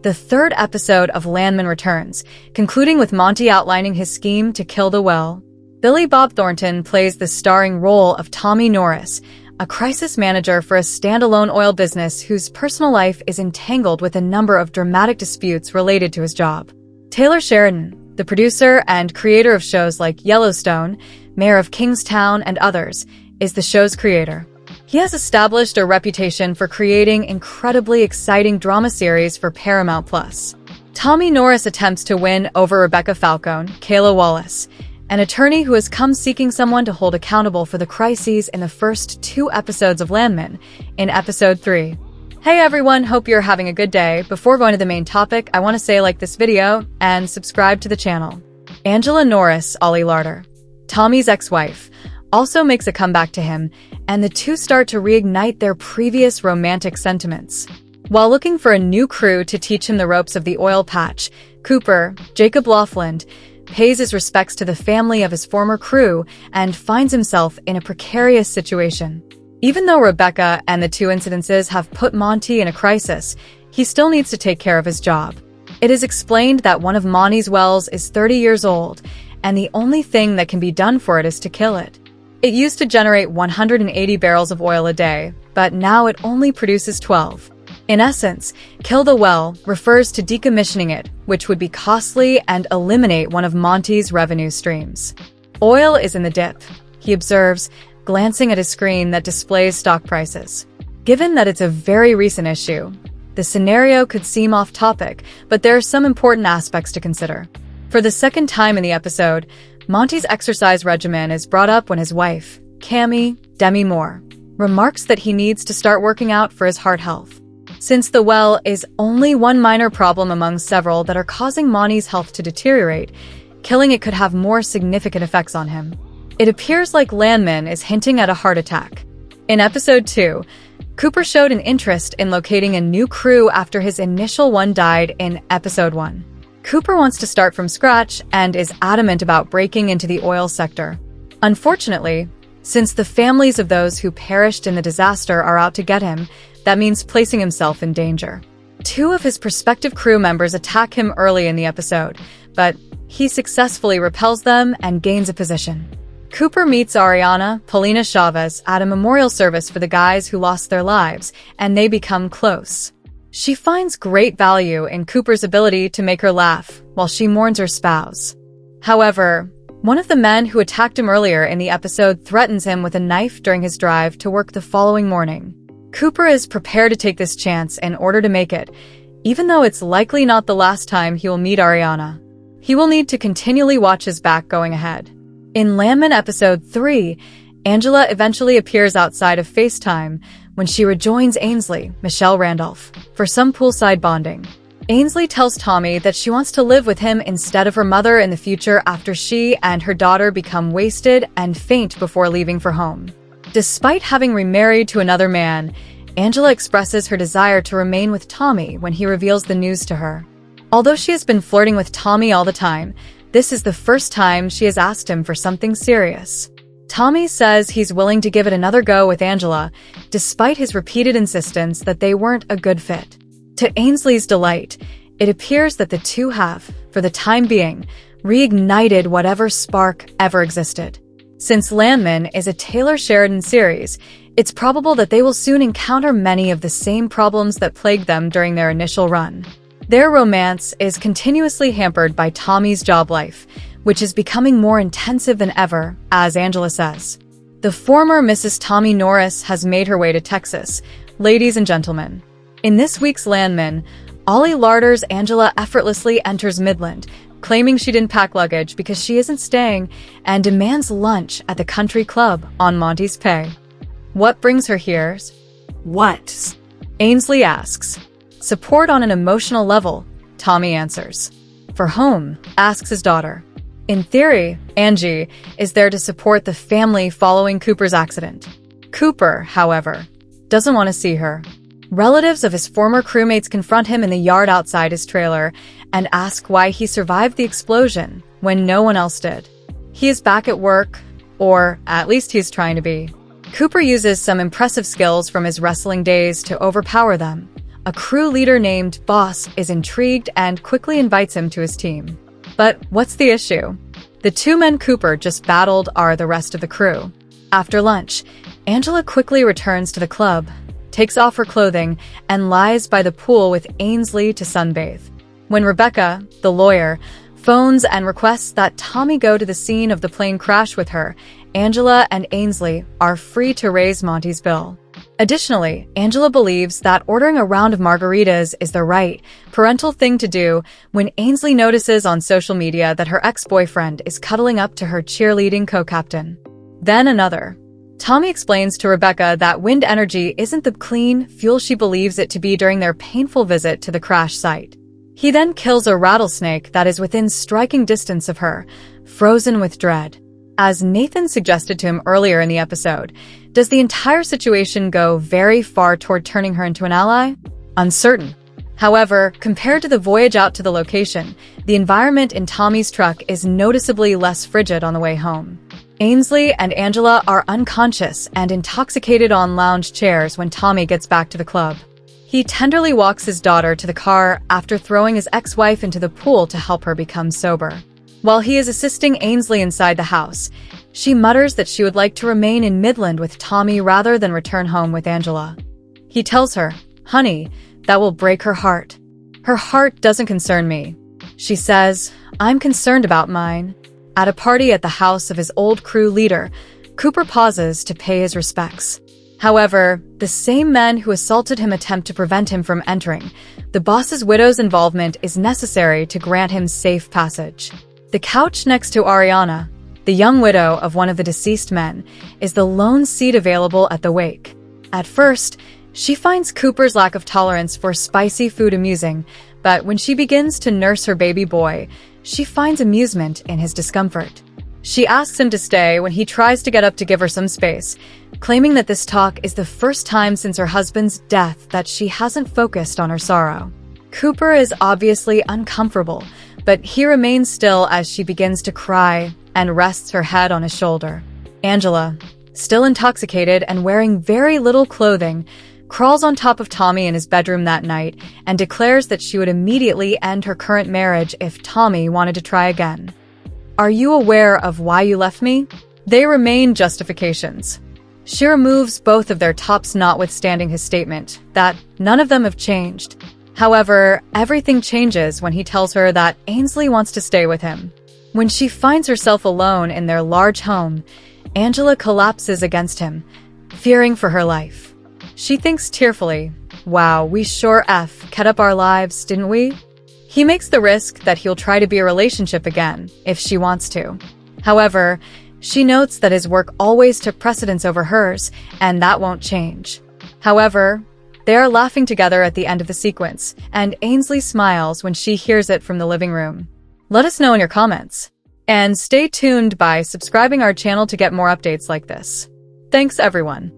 The third episode of Landman returns, concluding with Monty outlining his scheme to kill the well. Billy Bob Thornton plays the starring role of Tommy Norris, a crisis manager for a standalone oil business whose personal life is entangled with a number of dramatic disputes related to his job. Taylor Sheridan, the producer and creator of shows like Yellowstone, Mayor of Kingstown, and others, is the show's creator. He has established a reputation for creating incredibly exciting drama series for Paramount+. Tommy Norris attempts to win over Rebecca Falcone, Kayla Wallace, an attorney who has come seeking someone to hold accountable for the crises in the first 2 episodes of Landman, in episode 3. Hey everyone, hope you're having a good day. Before going to the main topic, I want to say like this video and subscribe to the channel. Angela Norris, Ollie Larder, Tommy's ex-wife, also makes a comeback to him, and the two start to reignite their previous romantic sentiments. While looking for a new crew to teach him the ropes of the oil patch, Cooper, Jacob Laughlin, pays his respects to the family of his former crew and finds himself in a precarious situation. Even though Rebecca and the 2 incidences have put Monty in a crisis, he still needs to take care of his job. It is explained that one of Monty's wells is 30 years old, and the only thing that can be done for it is to kill it. It used to generate 180 barrels of oil a day, but now it only produces 12. In essence, kill the well refers to decommissioning it, which would be costly and eliminate one of Monty's revenue streams. Oil is in the dip, he observes, glancing at a screen that displays stock prices. Given that it's a very recent issue, the scenario could seem off topic, but there are some important aspects to consider. For the second time in the episode, Monty's exercise regimen is brought up when his wife, Cammie Demi Moore, remarks that he needs to start working out for his heart health. Since the well is only one minor problem among several that are causing Monty's health to deteriorate, killing it could have more significant effects on him. It appears like Landman is hinting at a heart attack. In episode 2, Cooper showed an interest in locating a new crew after his initial one died in episode 1. Cooper wants to start from scratch and is adamant about breaking into the oil sector. Unfortunately, since the families of those who perished in the disaster are out to get him, that means placing himself in danger. 2 of his prospective crew members attack him early in the episode, but he successfully repels them and gains a position. Cooper meets Ariana Paulina Chavez at a memorial service for the guys who lost their lives, and they become close. She finds great value in Cooper's ability to make her laugh while she mourns her spouse. However, one of the men who attacked him earlier in the episode threatens him with a knife during his drive to work the following morning. Cooper is prepared to take this chance in order to make it, even though it's likely not the last time he will meet Ariana. He will need to continually watch his back going ahead. In Landman episode 3, Angela eventually appears outside of FaceTime when she rejoins Ainsley, Michelle Randolph, for some poolside bonding. Ainsley tells Tommy that she wants to live with him instead of her mother in the future after she and her daughter become wasted and faint before leaving for home. Despite having remarried to another man, Angela expresses her desire to remain with Tommy when he reveals the news to her. Although she has been flirting with Tommy all the time, this is the first time she has asked him for something serious. Tommy says he's willing to give it another go with Angela, despite his repeated insistence that they weren't a good fit. To Ainsley's delight, it appears that the two have, for the time being, reignited whatever spark ever existed. Since Landman is a Taylor Sheridan series, it's probable that they will soon encounter many of the same problems that plagued them during their initial run. Their romance is continuously hampered by Tommy's job life, which is becoming more intensive than ever, as Angela says. The former Mrs. Tommy Norris has made her way to Texas, ladies and gentlemen. In this week's Landman, Ollie Larder's Angela effortlessly enters Midland, claiming she didn't pack luggage because she isn't staying, and demands lunch at the country club on Monty's pay. What brings her here? What? Ainsley asks. Support on an emotional level, Tommy answers. For whom? Asks his daughter. In theory, Angie is there to support the family following Cooper's accident. Cooper, however, doesn't want to see her. Relatives of his former crewmates confront him in the yard outside his trailer and ask why he survived the explosion when no one else did. He is back at work, or at least he's trying to be. Cooper uses some impressive skills from his wrestling days to overpower them. a crew leader named Boss is intrigued and quickly invites him to his team. But what's the issue? The two men Cooper just battled are the rest of the crew. After lunch, Angela quickly returns to the club, takes off her clothing, and lies by the pool with Ainsley to sunbathe. When Rebecca, the lawyer, phones and requests that Tommy go to the scene of the plane crash with her, Angela and Ainsley are free to raise Monty's bill. Additionally, Angela believes that ordering a round of margaritas is the right, parental thing to do when Ainsley notices on social media that her ex-boyfriend is cuddling up to her cheerleading co-captain. Then another. Tommy explains to Rebecca that wind energy isn't the clean fuel she believes it to be during their painful visit to the crash site. He then kills a rattlesnake that is within striking distance of her, frozen with dread. As Nathan suggested to him earlier in the episode, does the entire situation go very far toward turning her into an ally? Uncertain. However, compared to the voyage out to the location, the environment in Tommy's truck is noticeably less frigid on the way home. Ainsley and Angela are unconscious and intoxicated on lounge chairs when Tommy gets back to the club. He tenderly walks his daughter to the car after throwing his ex-wife into the pool to help her become sober. While he is assisting Ainsley inside the house, she mutters that she would like to remain in Midland with Tommy rather than return home with Angela. He tells her, "Honey, that will break her heart." "Her heart doesn't concern me," she says. "I'm concerned about mine." At a party at the house of his old crew leader, Cooper pauses to pay his respects. However, the same men who assaulted him attempt to prevent him from entering. The boss's widow's involvement is necessary to grant him safe passage. The couch next to Ariana, the young widow of one of the deceased men, is the lone seat available at the wake. At first, she finds Cooper's lack of tolerance for spicy food amusing, but when she begins to nurse her baby boy, she finds amusement in his discomfort. She asks him to stay when he tries to get up to give her some space, claiming that this talk is the first time since her husband's death that she hasn't focused on her sorrow. Cooper is obviously uncomfortable, but he remains still as she begins to cry and rests her head on his shoulder. Angela, still intoxicated and wearing very little clothing, crawls on top of Tommy in his bedroom that night and declares that she would immediately end her current marriage if Tommy wanted to try again. "Are you aware of why you left me?" They remain justifications. She removes both of their tops, notwithstanding his statement that none of them have changed. However, everything changes when he tells her that Ainsley wants to stay with him. When she finds herself alone in their large home, Angela collapses against him, fearing for her life. She thinks tearfully, "Wow, we sure kept up our lives, didn't we?" He makes the risk that he'll try to be a relationship again, if she wants to. However, she notes that his work always took precedence over hers, and that won't change. However, they are laughing together at the end of the sequence, and Ainsley smiles when she hears it from the living room. Let us know in your comments. And stay tuned by subscribing our channel to get more updates like this. Thanks, everyone.